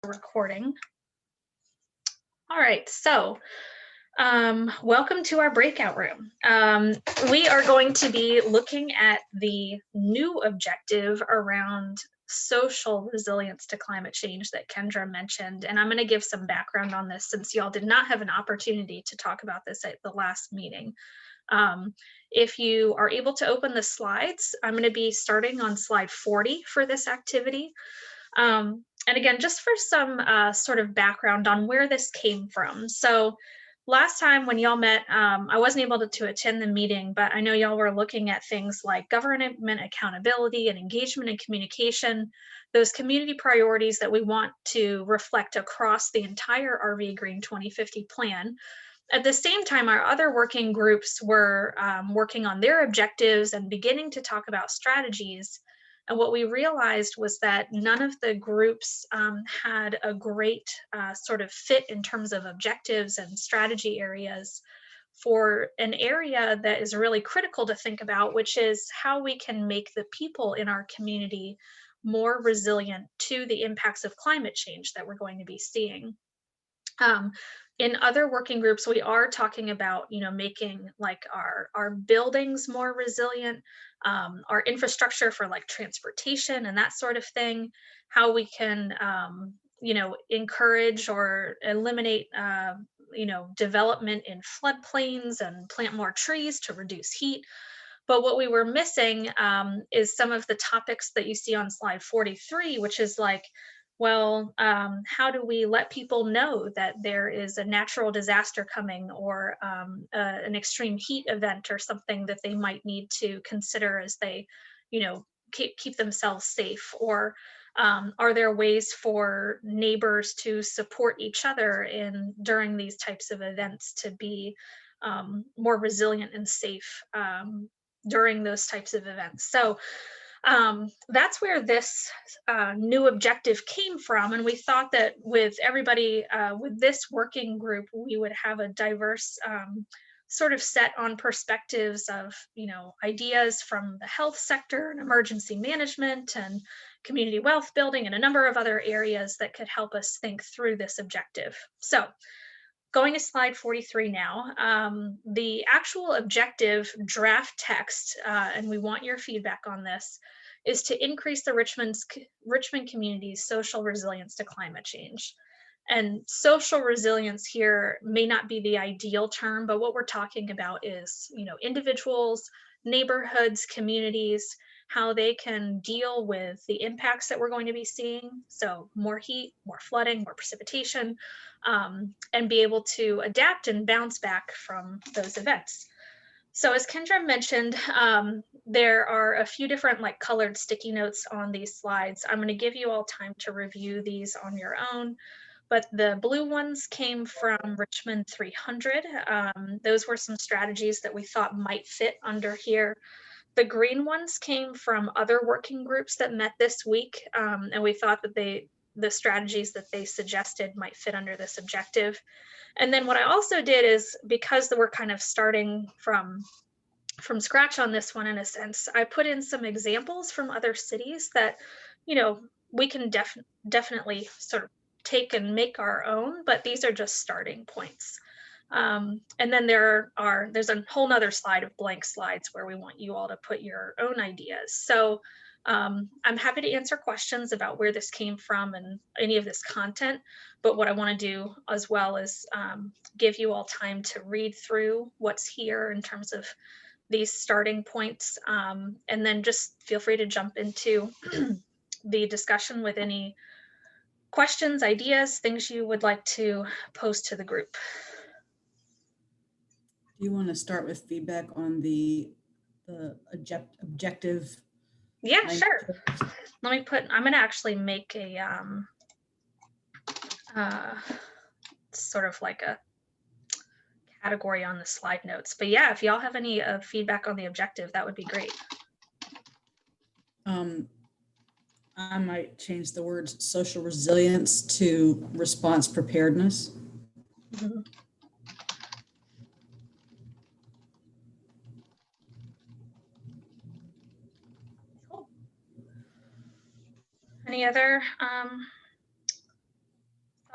Recording. All right, so welcome to our breakout room. We are going to be looking at the new objective around social resilience to climate change that Kendra mentioned, and I'm going to give some background on this since y'all did not have an opportunity to talk about this at the last meeting. If you are able to open the slides, I'm going to be starting on slide 40 for this activity. And again, just for some sort of background on where this came from. So last time when y'all met, I wasn't able to attend the meeting, but I know y'all were looking at things like government accountability and engagement and communication, those community priorities that we want to reflect across the entire RVAgreen 2050 plan. At the same time, our other working groups were working on their objectives and beginning to talk about strategies. And what we realized was that none of the groups had a great sort of fit in terms of objectives and strategy areas for an area that is really critical to think about, which is how we can make the people in our community more resilient to the impacts of climate change that we're going to be seeing. In other working groups, we are talking about, making like our buildings more resilient, our infrastructure for like transportation and that sort of thing, how we can, encourage or eliminate, development in floodplains and plant more trees to reduce heat. But what we were missing is some of the topics that you see on slide 43, which is like, well, how do we let people know that there is a natural disaster coming or an extreme heat event or something that they might need to consider as they, keep themselves safe? Or are there ways for neighbors to support each other during these types of events to be more resilient and safe during those types of events? So that's where this new objective came from. And we thought that with everybody, with this working group, we would have a diverse sort of set on perspectives of, ideas from the health sector and emergency management and community wealth building and a number of other areas that could help us think through this objective. So going to slide 43 now, the actual objective draft text, and we want your feedback on this, is to increase the Richmond community's social resilience to climate change. And social resilience here may not be the ideal term, but what we're talking about is, individuals, neighborhoods, communities, how they can deal with the impacts that we're going to be seeing. So more heat, more flooding, more precipitation, and be able to adapt and bounce back from those events. So as Kendra mentioned, there are a few different like colored sticky notes on these slides. I'm going to give you all time to review these on your own, but the blue ones came from Richmond 300. Those were some strategies that we thought might fit under here. The green ones came from other working groups that met this week, and we thought that the strategies that they suggested might fit under this objective. And then what I also did is, because we're kind of starting from scratch on this one in a sense, I put in some examples from other cities that, we can definitely sort of take and make our own, but these are just starting points. And then there's a whole nother slide of blank slides where we want you all to put your own ideas. So I'm happy to answer questions about where this came from and any of this content, but what I want to do as well is give you all time to read through what's here in terms of these starting points, and then just feel free to jump into the discussion with any questions, ideas, things you would like to post to the group. Do you want to start with feedback on the objective? Yeah, sure. I'm going to actually make a sort of like a category on the slide notes. But yeah, if y'all have any feedback on the objective, that would be great. I might change the words social resilience to response preparedness. Mm-hmm. Cool. Any other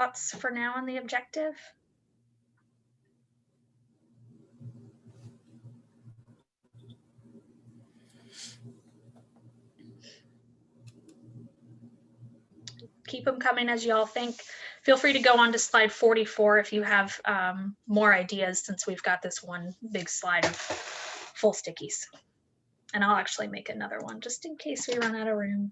thoughts for now on the objective? Keep them coming as y'all think. Feel free to go on to slide 44 if you have more ideas, since we've got this one big slide of full stickies. And I'll actually make another one just in case we run out of room.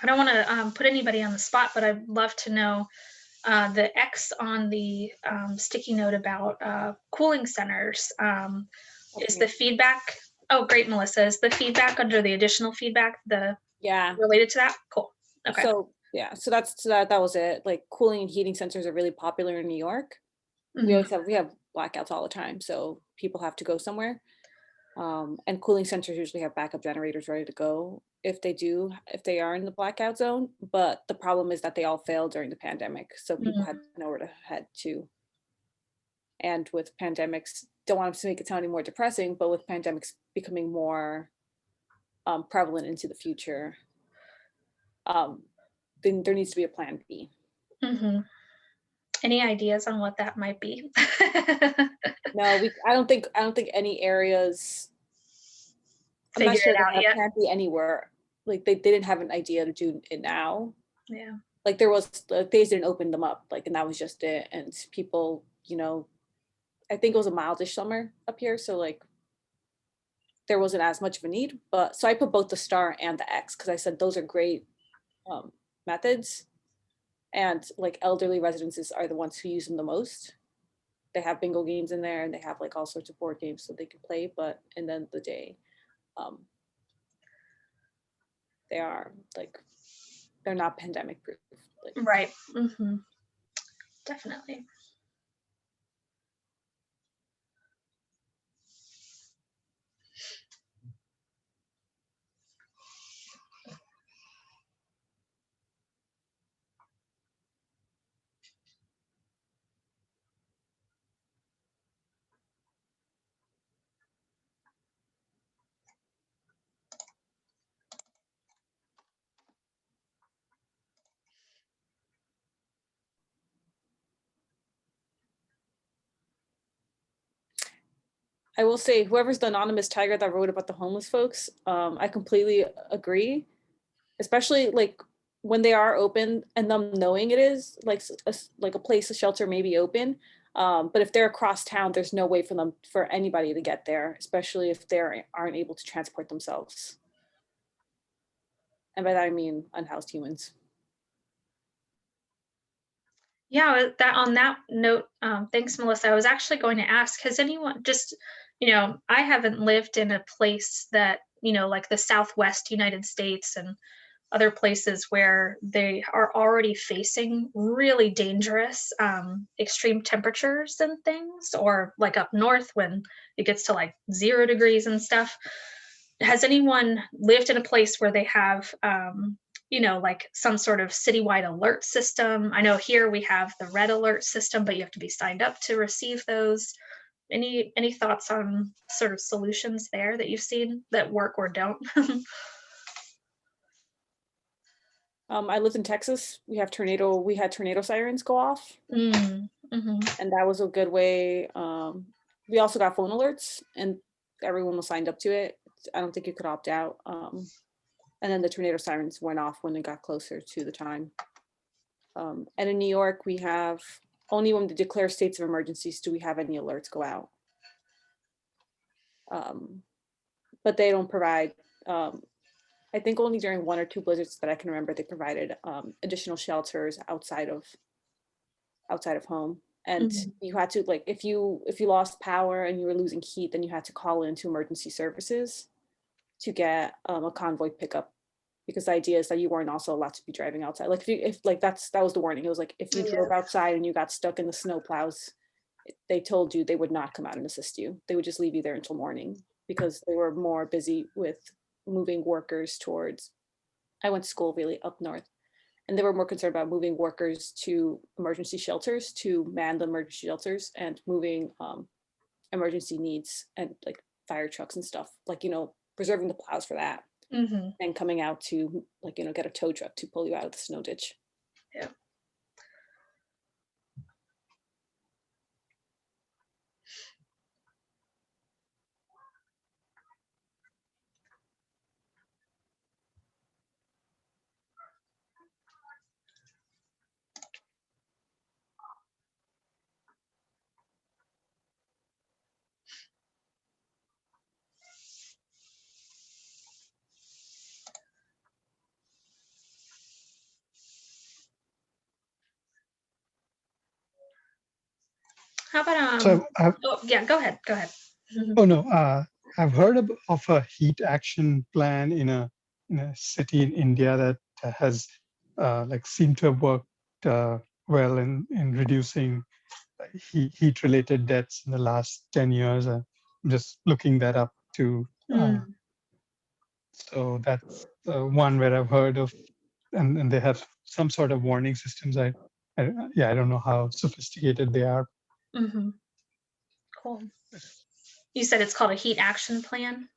I don't want to put anybody on the spot, but I'd love to know the X on the sticky note about cooling centers. Is the Okay. feedback? Oh, great, Melissa. Is the feedback under the additional feedback Yeah. related to that? Cool. Okay. So yeah, so that was it. Like cooling and heating sensors are really popular in New York. Mhm. We have blackouts all the time, so people have to go somewhere. And cooling centers usually have backup generators ready to go if they are in the blackout zone. But the problem is that they all failed during the pandemic, so people had Mhm. nowhere to head to. And with pandemics, don't want to make it sound any more depressing, but with pandemics becoming more prevalent into the future, um, then there needs to be a plan B. Mhm. Any ideas on what that might be? No, I don't think any areas. I'm not Figure sure it they out have yet? plan B anywhere. Like they didn't have an idea to do it now. Yeah. Like there was like they didn't open them up, like, and that was just it. And people, I think it was a mildish summer up here, so like there wasn't as much of a need. But so I put both the star and the X because I said those are great methods, and like elderly residences are the ones who use them the most. They have bingo games in there and they have like all sorts of board games so they can play. But in the end of the day, um, they are like they're not pandemic proof. Like Right. Definitely. I will say, whoever's the anonymous tiger that wrote about the homeless folks, I completely agree. Especially like when they are open and them knowing it is like like a place, a shelter may be open. But if they're across town, there's no way for anybody to get there, especially if they aren't able to transport themselves. And by that I mean unhoused humans. Yeah, that on that note, thanks, Melissa. I was actually going to ask, has anyone just, I haven't lived in a place that, like the Southwest United States and other places where they are already facing really dangerous extreme temperatures and things, or like up north when it gets to like 0 degrees and stuff. Has anyone lived in a place where they have like some sort of citywide alert system? I know here we have the red alert system, but you have to be signed up to receive those. Any thoughts on sort of solutions there that you've seen that work or don't? I lived in Texas. We had tornado sirens go off, Mhm. and that was a good way. We also got phone alerts, and everyone was signed up to it. I don't think you could opt out. And then the tornado sirens went off when it got closer to the time. And in New York, we have only when they declare states of emergencies do we have any alerts go out. But they don't provide. I think only during 1 or 2 blizzards that I can remember, they provided additional shelters outside of home. And Mhm. you had to like if you lost power and you were losing heat, then you had to call into emergency services. to get a convoy pickup, because the idea is that you weren't also allowed to be driving outside. Like if like that was the warning. It was like if you drove outside and you got stuck in the snow plows, they told you they would not come out and assist you. They would just leave you there until morning, because they were more busy with moving workers towards. I went to school really up north, and they were more concerned about moving workers to emergency shelters, to man the emergency shelters, and moving emergency needs and like fire trucks and stuff, like, preserving the plows for that, Mhm. and coming out to, like, get a tow truck to pull you out of the snow ditch. Yeah. How about So I've, oh yeah, go ahead. Go ahead. oh no, I've heard of a heat action plan in a city in India that has like seemed to have worked well in reducing heat related deaths in the last 10 years. I'm just looking that up too. Mm, So that's one where I've heard of, and they have some sort of warning systems. Yeah, I don't know how sophisticated they are. mhm. Cool. You said it's called a heat action plan,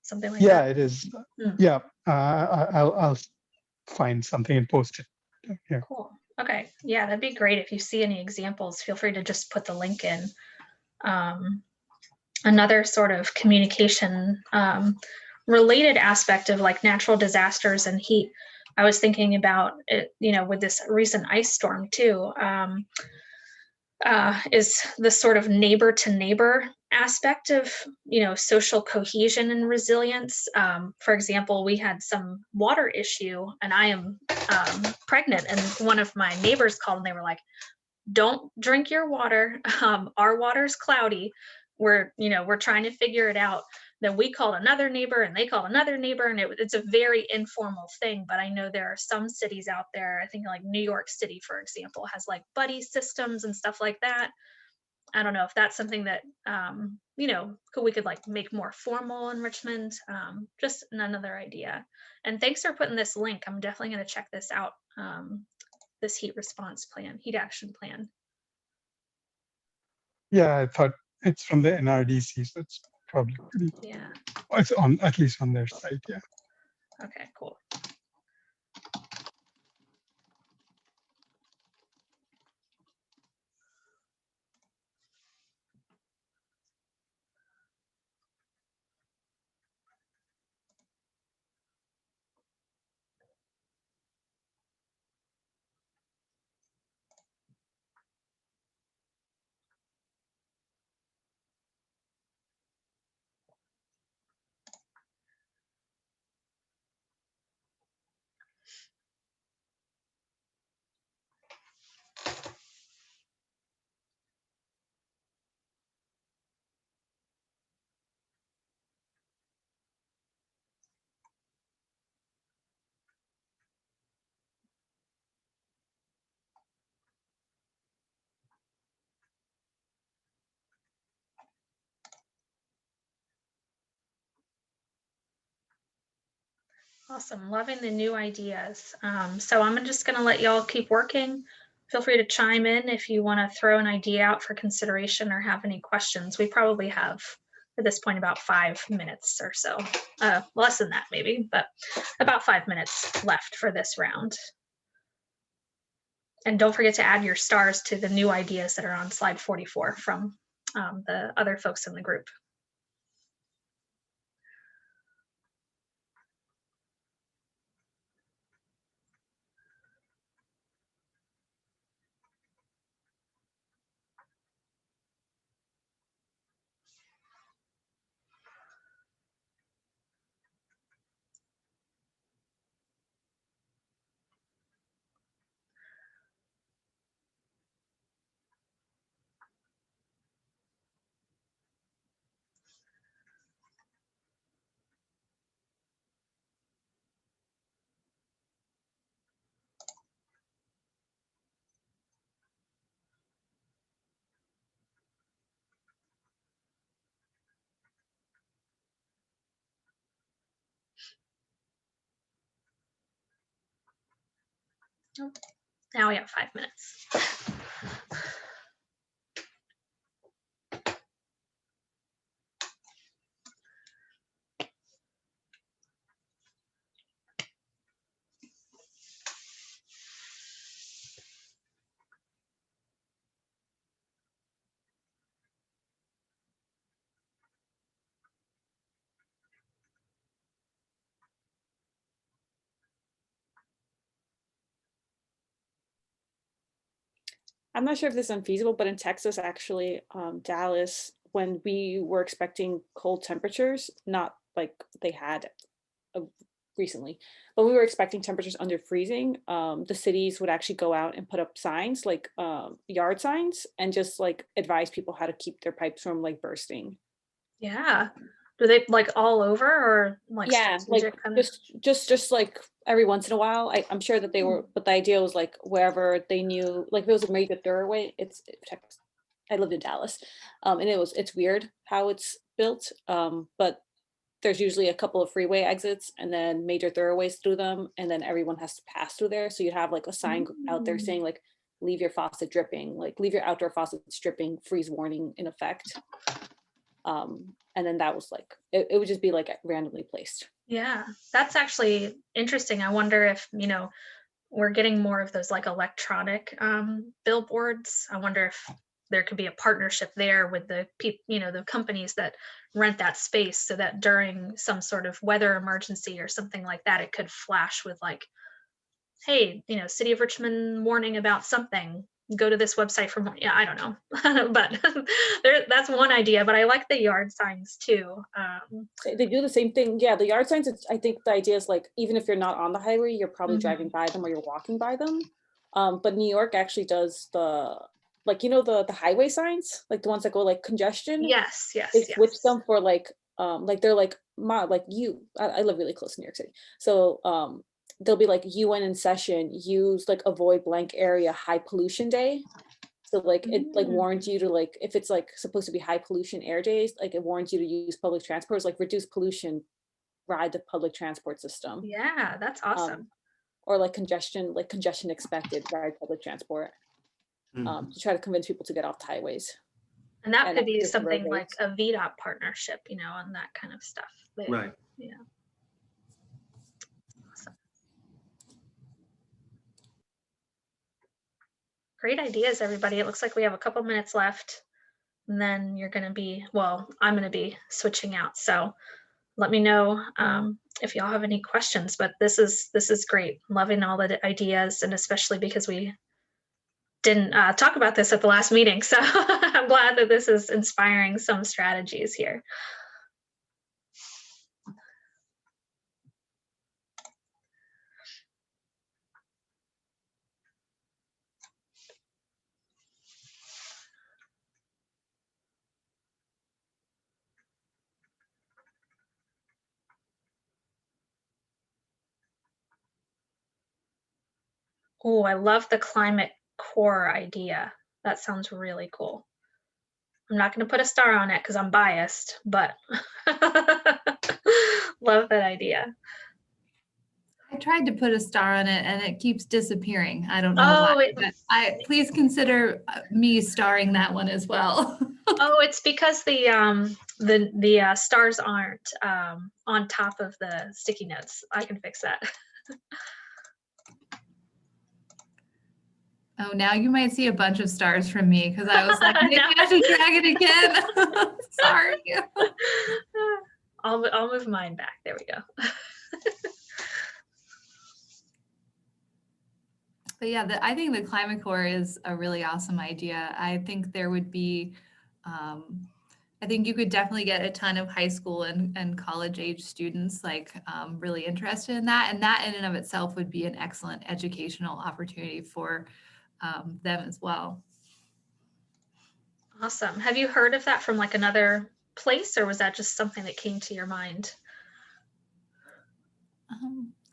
something like Yeah, that? it is. Mm, Yeah, I'll find something and post it here. cool. Okay. Yeah, that'd be great. If you see any examples, feel free to just put the link in. Um, Another sort of communication related aspect of like natural disasters and heat, I was thinking about it, with this recent ice storm too. Is the sort of neighbor to neighbor aspect of social cohesion and resilience. For example, we had some water issue, and I am pregnant, and one of my neighbors called, and they were like, "Don't drink your water. Our water's cloudy. We're trying to figure it out." Then we called another neighbor, and they called another neighbor, and it's a very informal thing. But I know there are some cities out there. I think like New York City, for example, has like buddy systems and stuff like that. I don't know if that's something that we could like make more formal in Richmond. Just another idea. And thanks for putting this link. I'm definitely going to check this out. This heat response plan, heat action plan. Yeah, I thought it's from the NRDC, so it's probably pretty. Yeah. It's on at least on their site. Yeah. Okay, cool. Awesome. Loving the new ideas. So I'm just going to let y'all keep working. Feel free to chime in if you want to throw an idea out for consideration or have any questions. We probably have at this point about 5 minutes or so. Less than that maybe, but about 5 minutes left for this round. And don't forget to add your stars to the new ideas that are on slide 44 from the other folks in the group. Now we have 5 minutes. I'm not sure if this is unfeasible, but in Texas, actually, Dallas, when we were expecting cold temperatures, not like they had recently, but we were expecting temperatures under freezing, the cities would actually go out and put up signs, like yard signs, and just like advise people how to keep their pipes from like bursting. Yeah. Do they like all over or like Yeah, like strategic kind of? just like every once in a while. I'm sure that they were, but the idea was like wherever they knew, like if it was a major thoroughway, I lived in Dallas, and it's weird how it's built, but there's usually a couple of freeway exits and then major thoroughways through them, and then everyone has to pass through there. So you have like a sign out there saying like, leave your faucet dripping, like leave your outdoor faucets dripping, freeze warning in effect. And then that was like, it would just be like randomly placed. Yeah, that's actually interesting. I wonder if, we're getting more of those like electronic billboards. I wonder if there could be a partnership there with the the companies that rent that space, so that during some sort of weather emergency or something like that, it could flash with like, hey, City of Richmond warning about something. Go to this website for more. Yeah, I don't know, but that's one idea. But I like the yard signs too. They do the same thing. Yeah, the yard signs, I think the idea is like, even if you're not on the highway, you're probably driving by them or you're walking by them. But New York actually does the, like, the highway signs, like the ones that go like congestion. Yes, They yes, switch yes. them for like they're like I live really close to New York City. So they'll be like UN in session, use like avoid blank area high pollution day. So like it like warns you to, like, if it's like supposed to be high pollution air days, like it warns you to use public transport. It's like reduce pollution, ride the public transport system. Yeah, that's awesome. Or like congestion expected, ride public transport. To try to convince people to get off the highways. And that and could be access the something like roadways. a VDOT partnership, and that kind of stuff. Right. Yeah. Awesome. Great ideas, everybody. It looks like we have a couple minutes left, and then you're going to be, well, I'm going to be switching out. So let me know if y'all have any questions. But this is great. Loving all the ideas, and especially because we didn't talk about this at the last meeting. So I'm glad that this is inspiring some strategies here. Oh, I love the climate core idea. That sounds really cool. I'm not going to put a star on it because I'm biased, but love that idea. I tried to put a star on it and it keeps disappearing. I don't know Oh, why. But please consider me starring that one as well. Oh, it's because the stars aren't on top of the sticky notes. I can fix that. Oh, now you might see a bunch of stars from me because I was like, maybe I should drag it again. Sorry. I'll move mine back. There we go. But yeah, I think the Climate Corps is a really awesome idea. I think there would be, I think you could definitely get a ton of high school and college age students like really interested in that. And that in and of itself would be an excellent educational opportunity for them as well. Awesome. Have you heard of that from like another place, or was that just something that came to your mind?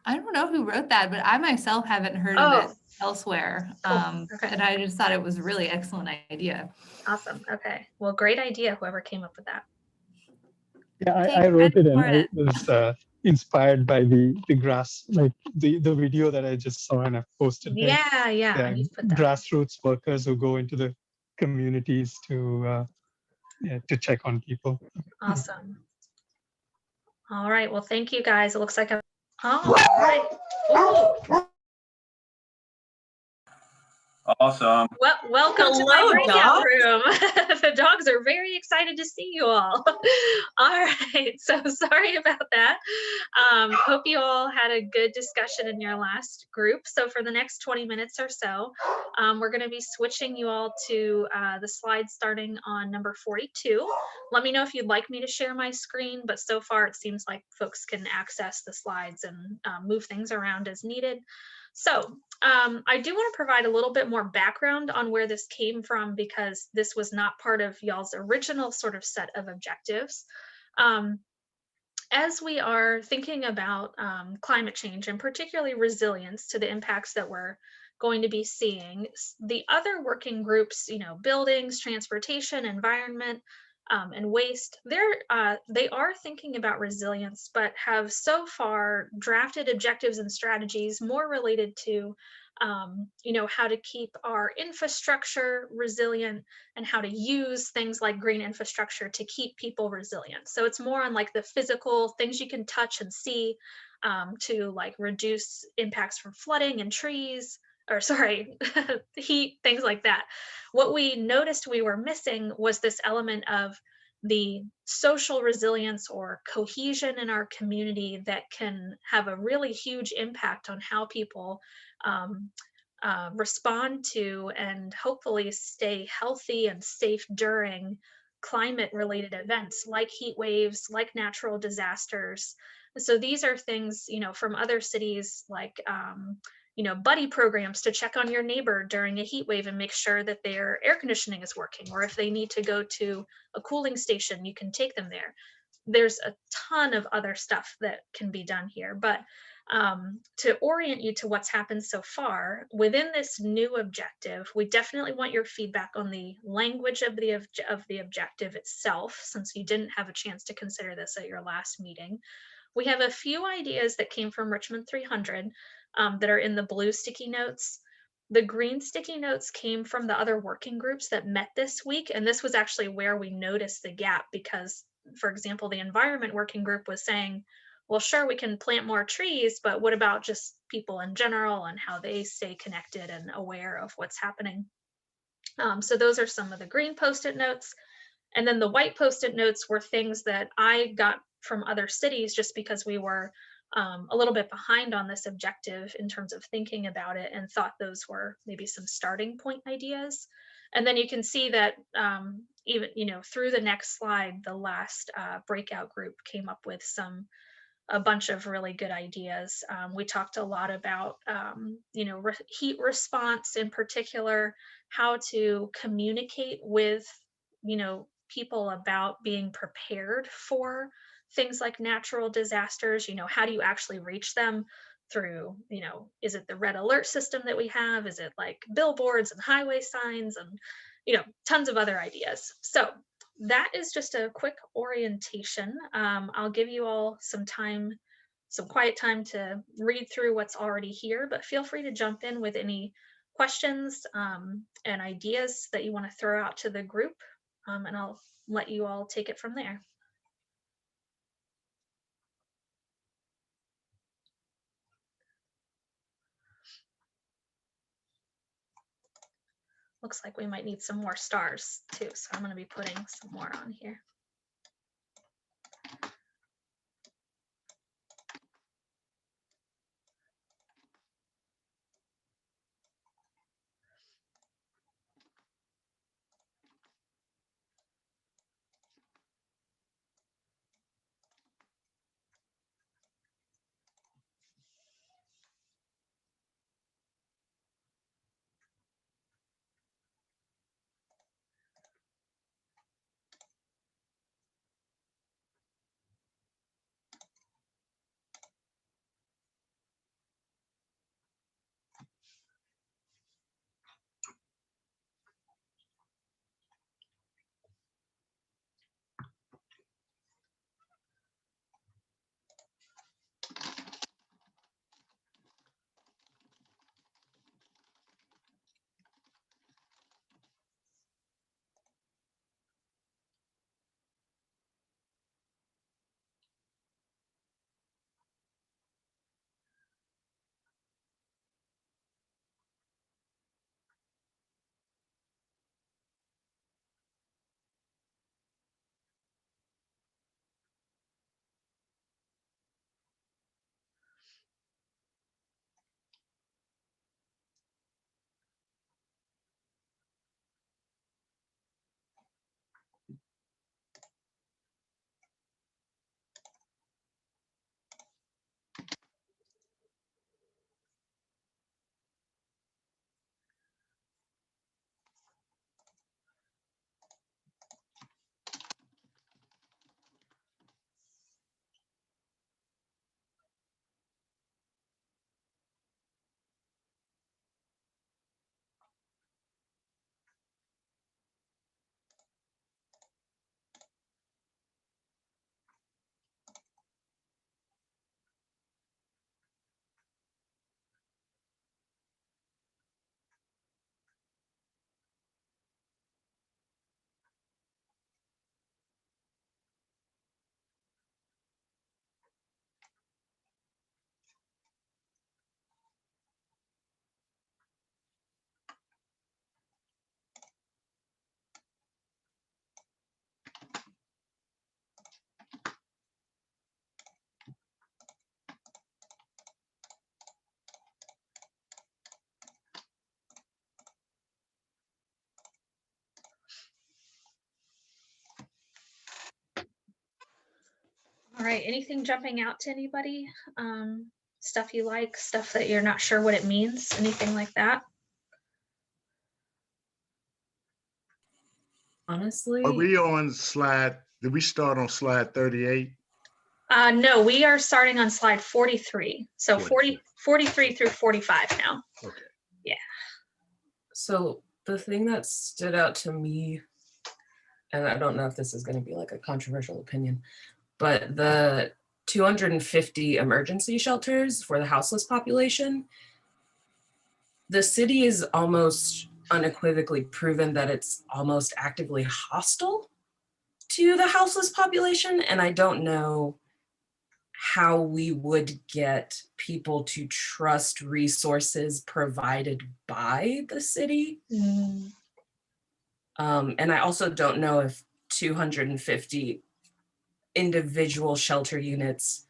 I don't know who wrote that, but I myself haven't heard of it elsewhere. Cool. Okay. And I just thought it was a really excellent idea. Awesome. Okay. Well, great idea, whoever came up with that. Yeah, Take I wrote it credit and for it. it was inspired by the grass, like the video that I just saw and I posted there. Yeah, I need to put that. Grassroots workers who go into the communities to check on people. Awesome. All right. Well, thank you guys. It looks like I'm. All right. Ooh. Awesome. Well, welcome to my Hello, breakout dogs. room. The dogs are very excited to see you all. All right, so sorry about that. Hope you all had a good discussion in your last group. So for the next 20 minutes or so, we're going to be switching you all to the slides starting on number 42. Let me know if you'd like me to share my screen, but so far it seems like folks can access the slides and move things around as needed. So I do want to provide a little bit more background on where this came from, because this was not part of y'all's original sort of set of objectives. As we are thinking about climate change and particularly resilience to the impacts that we're going to be seeing, the other working groups, buildings, transportation, environment, and waste, they are thinking about resilience, but have so far drafted objectives and strategies more related to, how to keep our infrastructure resilient and how to use things like green infrastructure to keep people resilient. So it's more on like the physical things you can touch and see, to like reduce impacts from flooding and trees, or sorry, heat, things like that. What we noticed we were missing was this element of the social resilience or cohesion in our community that can have a really huge impact on how people respond to and hopefully stay healthy and safe during climate related events like heat waves, like natural disasters. So these are things, from other cities, like buddy programs to check on your neighbor during a heat wave and make sure that their air conditioning is working, or if they need to go to a cooling station, you can take them there. There's a ton of other stuff that can be done here, but to orient you to what's happened so far within this new objective, we definitely want your feedback on the language of the objective itself, since you didn't have a chance to consider this at your last meeting. We have a few ideas that came from Richmond 300 that are in the blue sticky notes. The green sticky notes came from the other working groups that met this week, and this was actually where we noticed the gap because, for example, the environment working group was saying, well, sure, we can plant more trees, but what about just people in general and how they stay connected and aware of what's happening? So those are some of the green Post-it notes. And then the white Post-it notes were things that I got from other cities just because we were a little bit behind on this objective in terms of thinking about it, and thought those were maybe some starting point ideas. And then you can see that even, through the next slide, the last breakout group came up with a bunch of really good ideas. We talked a lot about, heat response in particular, how to communicate with, people about being prepared for things like natural disasters. How do you actually reach them through, is it the red alert system that we have? Is it like billboards and highway signs and, tons of other ideas. So that is just a quick orientation. I'll give you all some time, some quiet time to read through what's already here, but feel free to jump in with any questions and ideas that you want to throw out to the group, and I'll let you all take it from there. Looks like we might need some more stars too, so I'm going to be putting some more on here. right, anything jumping out to anybody? Stuff you like, stuff that you're not sure what it means, anything like that? Honestly, Are we on slide, did we start on slide 38? No, we are starting on slide 43. So 43 through 45 now. Okay. so the thing that stood out to me, and I don't know if this is going to be like a controversial opinion, but the 250 emergency shelters for the houseless population, the city is almost unequivocally proven that it's almost actively hostile to the houseless population. And I don't know how we would get people to trust resources provided by the city. Mm, And I also don't know if 250 individual shelter units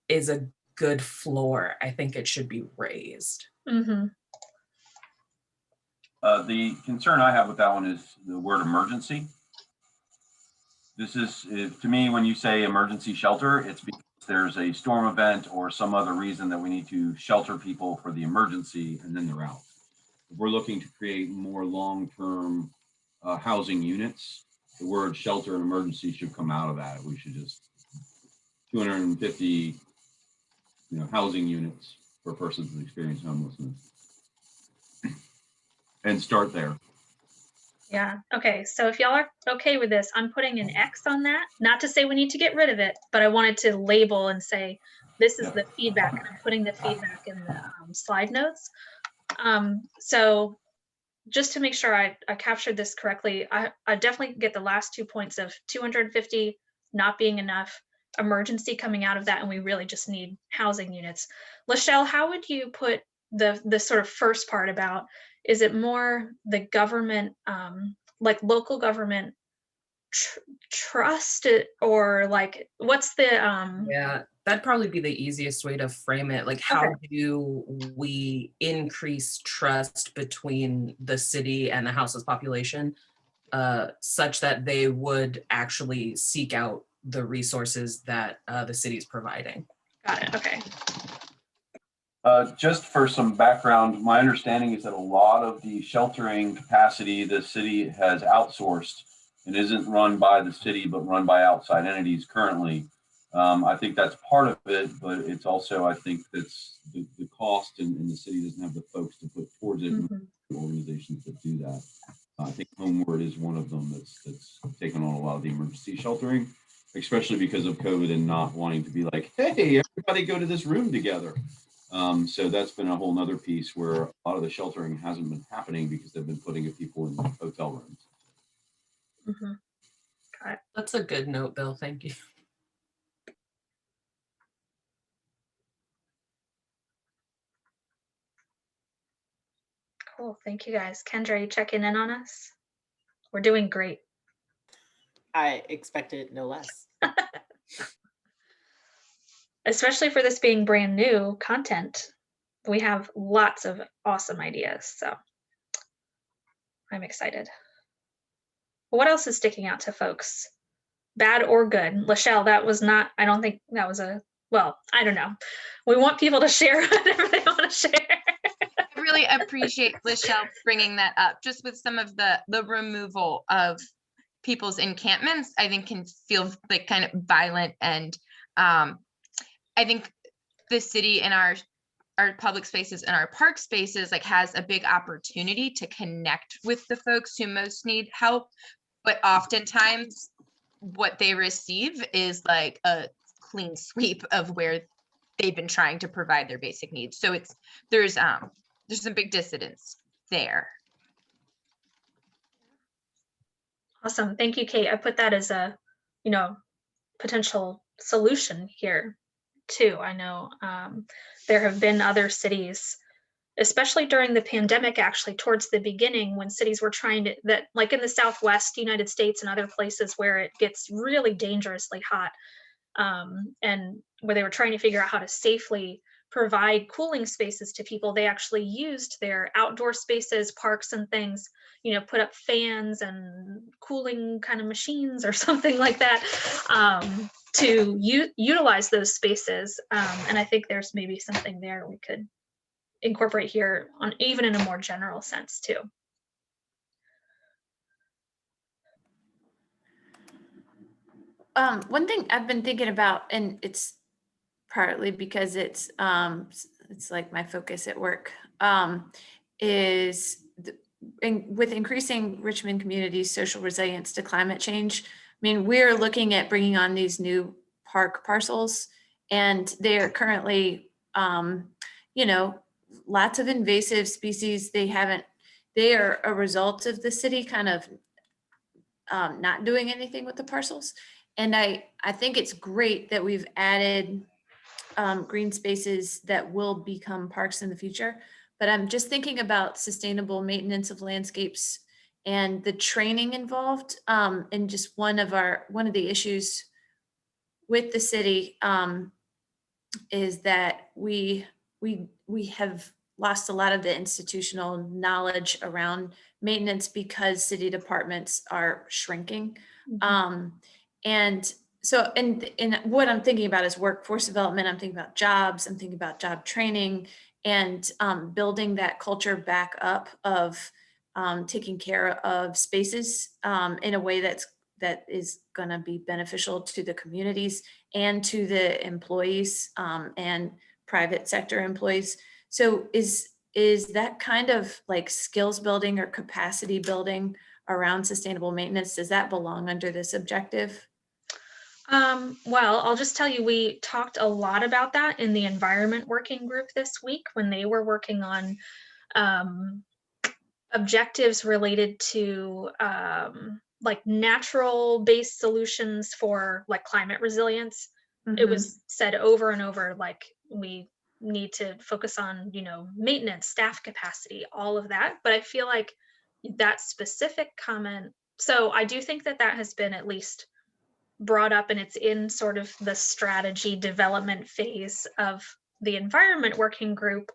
is a good floor. I think it should be raised. mm-hmm. The concern I have with that one is the word emergency. This is, to me, when you say emergency shelter, it's because there's a storm event or some other reason that we need to shelter people for the emergency and then they're out. If we're looking to create more long-term housing units, the word shelter and emergency should come out of that. We should just 250, housing units for persons who experience homelessness and start there. Yeah. Okay. So if y'all are okay with this, I'm putting an X on that. Not to say we need to get rid of it, but I wanted to label and say this is the feedback. And I'm putting the feedback in the slide notes. So just to make sure I captured this correctly, I definitely get the last 2 points of 250 not being enough, emergency coming out of that, and we really just need housing units. Lachelle, how would you put the sort of first part about, is it more the government, like local government trust it, or like what's the Yeah, that'd probably be the easiest way to frame it. Like, how Okay. do we increase trust between the city and the houseless population such that they would actually seek out the resources that the city is providing? Got it. Okay. Just for some background, my understanding is that a lot of the sheltering capacity the city has outsourced and isn't run by the city, but run by outside entities currently. I think that's part of it, but it's also, I think that's the cost, and the city doesn't have the folks to put towards it, organizations that do that. I think Homeward is one of them that's taken on a lot of the emergency sheltering, especially because of COVID and not wanting to be like, hey, everybody go to this room together. So that's been a whole nother piece where a lot of the sheltering hasn't been happening because they've been putting people in hotel rooms. Mm-hmm. Got it. That's a good note, Bill. Thank you. Cool. Thank you guys. Kendra, are you checking in on us? We're doing great. I expected no less. Especially for this being brand new content. We have lots of awesome ideas, so I'm excited. What else is sticking out to folks? Bad or good? Lachelle, that was not, I don't think that was a, well, I don't know. We want people to share whatever they want to share. I really appreciate Lachelle bringing that up. Just with some of the removal of people's encampments, I think can feel like kind of violent, and I think the city and our public spaces and our park spaces like has a big opportunity to connect with the folks who most need help, but oftentimes what they receive is like a clean sweep of where they've been trying to provide their basic needs. So there's some big dissidence there. Awesome. Thank you, Kate. I put that as a, potential solution here too. I know there have been other cities, especially during the pandemic, actually towards the beginning, when cities were trying to, that like in the Southwest United States and other places where it gets really dangerously hot, and where they were trying to figure out how to safely provide cooling spaces to people. They actually used their outdoor spaces, parks and things, put up fans and cooling kind of machines or something like that, to utilize those spaces. And I think there's maybe something there we could incorporate here, on even in a more general sense too. One thing I've been thinking about, and it's partly because it's like my focus at work, is with increasing Richmond community's social resilience to climate change. I mean, we're looking at bringing on these new park parcels, and they're currently, lots of invasive species. They are a result of the city kind of not doing anything with the parcels. And I think it's great that we've added green spaces that will become parks in the future. But I'm just thinking about sustainable maintenance of landscapes and the training involved. And just one of the issues with the city is that we have lost a lot of the institutional knowledge around maintenance because city departments are shrinking. And so, and what I'm thinking about is workforce development. I'm thinking about jobs. I'm thinking about job training, and building that culture back up of taking care of spaces in a way that is going to be beneficial to the communities and to the employees and private sector employees. So is that kind of like skills building or capacity building around sustainable maintenance, does that belong under this objective? Well, I'll just tell you, we talked a lot about that in the environment working group this week when they were working on objectives related to like natural based solutions for like climate resilience. It was said over and over, like we need to focus on, maintenance, staff capacity, all of that. But I feel like that specific comment, so I do think that has been at least brought up, and it's in sort of the strategy development phase of the environment working group.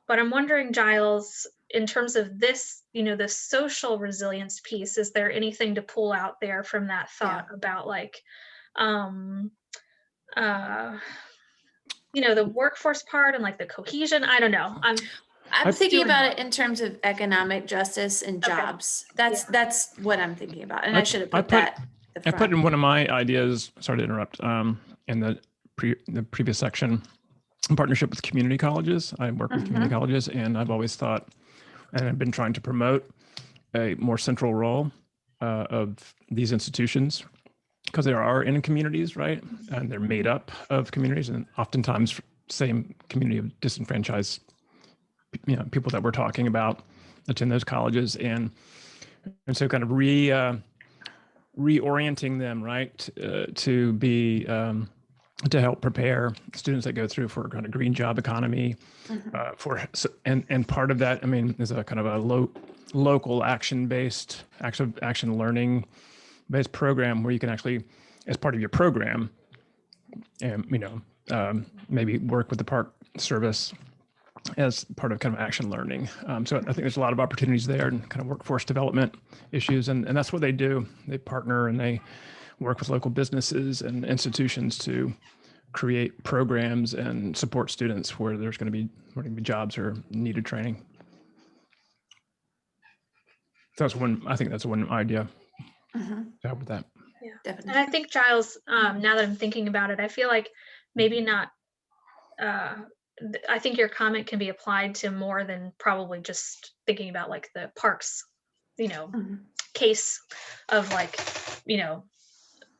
But I'm wondering, Giles, in terms of this, the social resilience piece, is there anything to pull out there from that thought about like, the workforce part and like the cohesion? I don't know. I'm thinking about it in terms of economic justice and jobs. That's what I'm thinking about. And I should have put that. I put in one of my ideas, sorry to interrupt, in the previous section, in partnership with community colleges. I work with community colleges, and I've always thought, and I've been trying to promote a more central role of these institutions, because they are in communities, right? And they're made up of communities, and oftentimes same community of disenfranchised, people that we're talking about attend those colleges, and so kind of reorienting them, right, to be to help prepare students that go through for kind of green job economy, and part of that, I mean, is a kind of a local action learning based program where you can actually, as part of your program, maybe work with the Park Service as part of kind of action learning. So I think there's a lot of opportunities there and kind of workforce development issues. And that's what they do. They partner and they work with local businesses and institutions to create programs and support students where there's going to be jobs or needed training. So I think that's one idea to help with that. Yeah, definitely. And I think, Giles, now that I'm thinking about it, I feel like maybe not, I think your comment can be applied to more than probably just thinking about like the parks, case of like,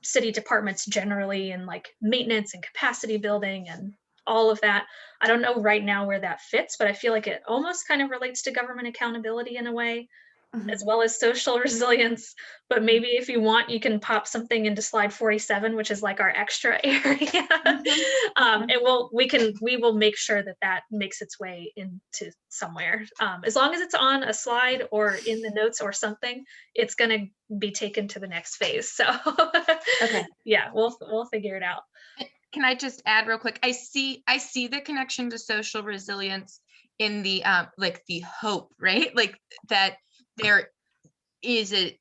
city departments generally, and like maintenance and capacity building and all of that. I don't know right now where that fits, but I feel like it almost kind of relates to government accountability in a way, as well as social resilience. But maybe if you want, you can pop something into slide 47, which is like our extra area. And we will make sure that makes its way into somewhere. As long as it's on a slide or in the notes or something, it's going to be taken to the next phase. So okay, yeah, we'll figure it out. can I just add real quick? I see the connection to social resilience in the like the hope, right? Like that there is a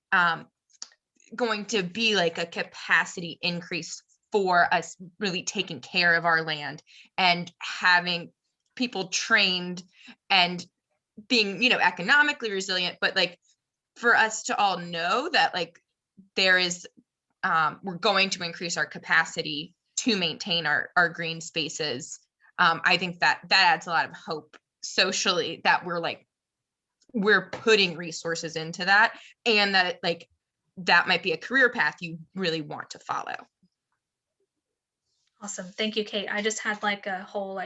going to be like a capacity increase for us really taking care of our land and having people trained and being, economically resilient, but like for us to all know that like there is we're going to increase our capacity to maintain our green spaces. I think that adds a lot of hope socially that we're putting resources into that, and that like that might be a career path you really want to follow. Awesome. Thank you, Kate. I just had like a whole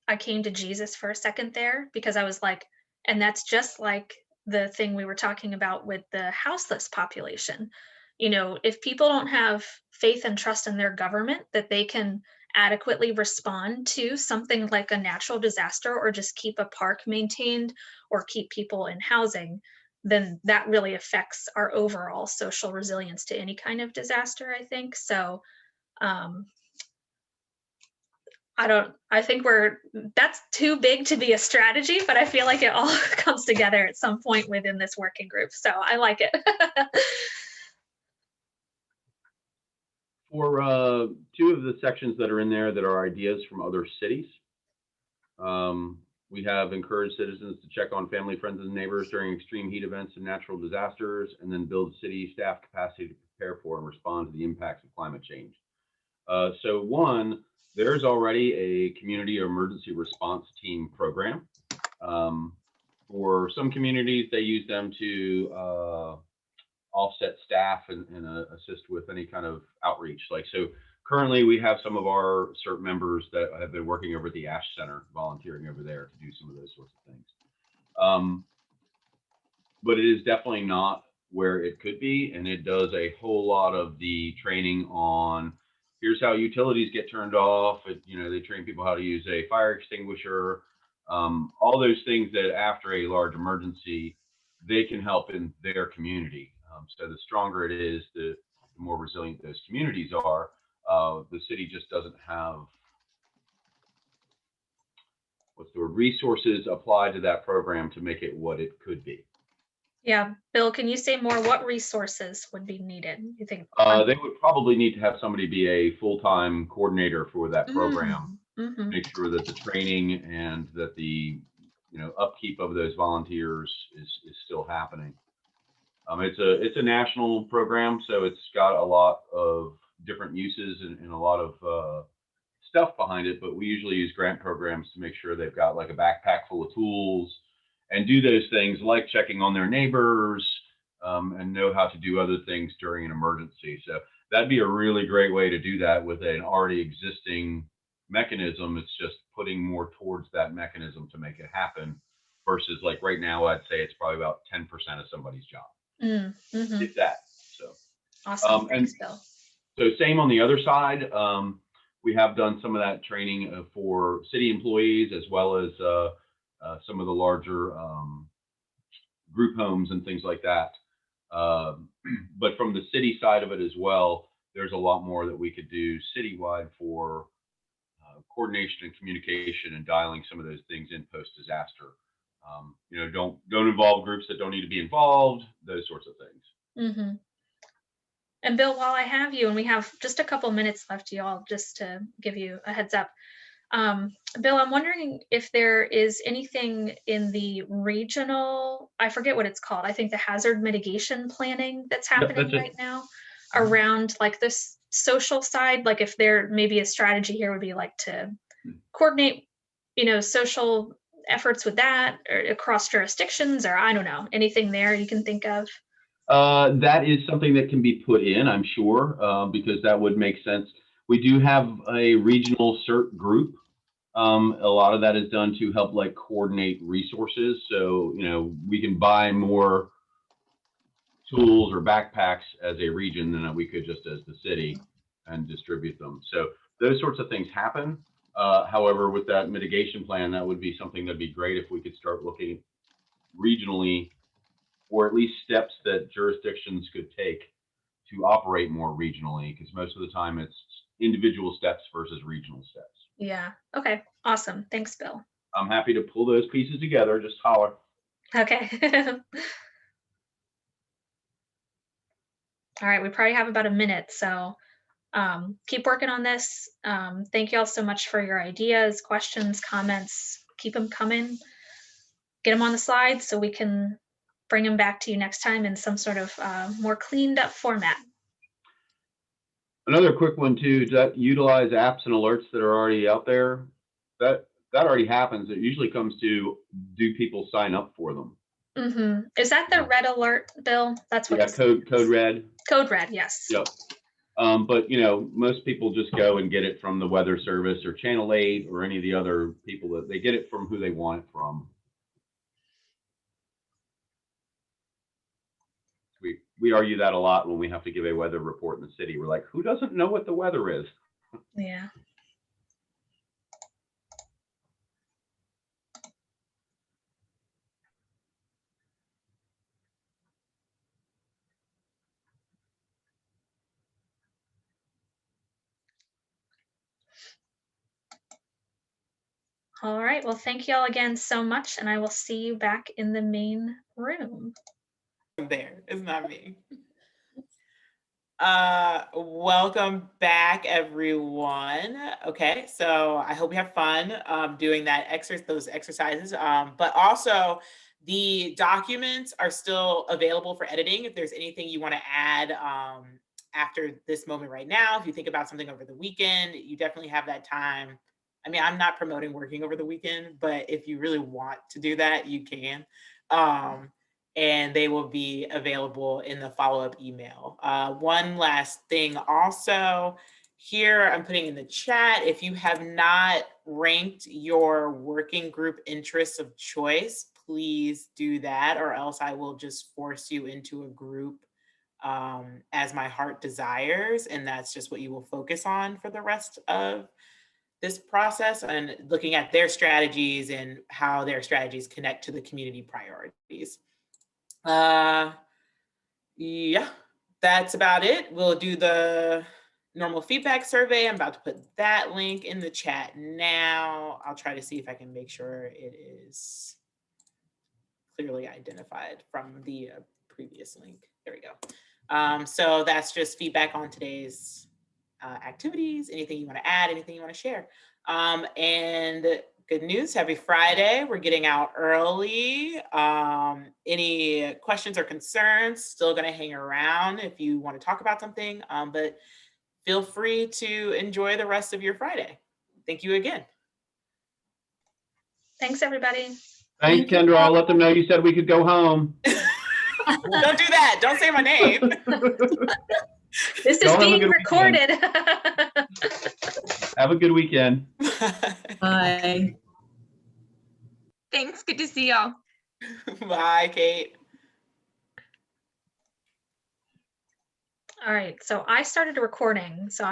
I came to Jesus for a second there, because I was like, and that's just like the thing we were talking about with the houseless population. If people don't have faith and trust in their government that they can adequately respond to something like a natural disaster, or just keep a park maintained, or keep people in housing, then that really affects our overall social resilience to any kind of disaster, I think. So I think that's too big to be a strategy, but I feel like it all comes together at some point within this working group. So I like it. For two of the sections that are in there that are ideas from other cities, we have encouraged citizens to check on family, friends, and neighbors during extreme heat events and natural disasters, and then build city staff capacity to prepare for and respond to the impacts of climate change. So one, there's already a community emergency response team program. For some communities, they use them to offset staff and assist with any kind of outreach. So currently we have some of our CERT members that have been working over at the Ash Center, volunteering over there to do some of those sorts of things. But it is definitely not where it could be, and it does a whole lot of the training on here's how utilities get turned off. They train people how to use a fire extinguisher, all those things that after a large emergency, they can help in their community. So the stronger it is, the more resilient those communities are. The city just doesn't have resources applied to that program to make it what it could be. Yeah, Bill, can you say more? What resources would be needed, you think? They would probably need to have somebody be a full-time coordinator for that program, Mm-hmm. make sure that the training and that the upkeep of those volunteers is still happening. It's a national program, so it's got a lot of different uses and a lot of stuff behind it, but we usually use grant programs to make sure they've got like a backpack full of tools and do those things like checking on their neighbors, and know how to do other things during an emergency. So that'd be a really great way to do that with an already existing mechanism. It's just putting more towards that mechanism to make it happen, versus like right now, I'd say it's probably about 10% of somebody's job. Mm-hmm. If that. So awesome. Thanks, Bill. So same on the other side. We have done some of that training for city employees, as well as some of the larger group homes and things like that. But from the city side of it as well, there's a lot more that we could do citywide for coordination and communication and dialing some of those things in post-disaster. Don't involve groups that don't need to be involved, those sorts of things. Mm-hmm. And Bill, while I have you, and we have just a couple minutes left, y'all, just to give you a heads up. Bill, I'm wondering if there is anything in the regional, I forget what it's called, I think the hazard mitigation planning that's happening right now around like this social side, like if there maybe a strategy here would be like to coordinate, social efforts with that or across jurisdictions, or I don't know, anything there you can think of? That is something that can be put in, I'm sure, because that would make sense. We do have a regional CERT group. A lot of that is done to help like coordinate resources. So, we can buy more tools or backpacks as a region than we could just as the city and distribute them. So those sorts of things happen. However, with that mitigation plan, that would be something that'd be great if we could start looking regionally, or at least steps that jurisdictions could take to operate more regionally, because most of the time it's individual steps versus regional steps. Yeah. Okay. Awesome. Thanks, Bill. I'm happy to pull those pieces together. Just holler. Okay. All right. We probably have about a minute, so keep working on this. Thank you all so much for your ideas, questions, comments. Keep them coming. Get them on the slides so we can bring them back to you next time in some sort of more cleaned up format. Another quick one too, that utilize apps and alerts that are already out there. That already happens. It usually comes to, do people sign up for them? Mm-hmm. Is that the red alert, Bill? That's what. Yeah, code red. Code red, yes. Yep. But you know, most people just go and get it from the Weather Service or Channel 8 or any of the other people that they get it from who they want it from. We argue that a lot when we have to give a weather report in the city. We're like, who doesn't know what the weather is? Yeah. All right. Well, thank you all again so much, and I will see you back in the main room. There, it's not me. Welcome back, everyone. Okay, so I hope you have fun doing those exercises. But also, the documents are still available for editing. If there's anything you want to add after this moment right now, if you think about something over the weekend, you definitely have that time. I mean, I'm not promoting working over the weekend, but if you really want to do that, you can. And they will be available in the follow-up email. One last thing also, here I'm putting in the chat, if you have not ranked your working group interests of choice, please do that, or else I will just force you into a group as my heart desires, and that's just what you will focus on for the rest of this process, and looking at their strategies and how their strategies connect to the community priorities. Yeah, that's about it. We'll do the normal feedback survey. I'm about to put that link in the chat now. I'll try to see if I can make sure it is clearly identified from the previous link. There we go. So that's just feedback on today's activities, anything you want to add, anything you want to share. And good news, happy Friday. We're getting out early. Any questions or concerns, still gonna hang around if you want to talk about something, but feel free to enjoy the rest of your Friday. Thank you again. Thanks, everybody. Thanks, Kendra. I'll let them know you said we could go home. Don't do that. Don't say my name. This is being recorded. Have a good weekend. Bye. Thanks. Good to see y'all. Bye, Kate. All right. So I started recording. So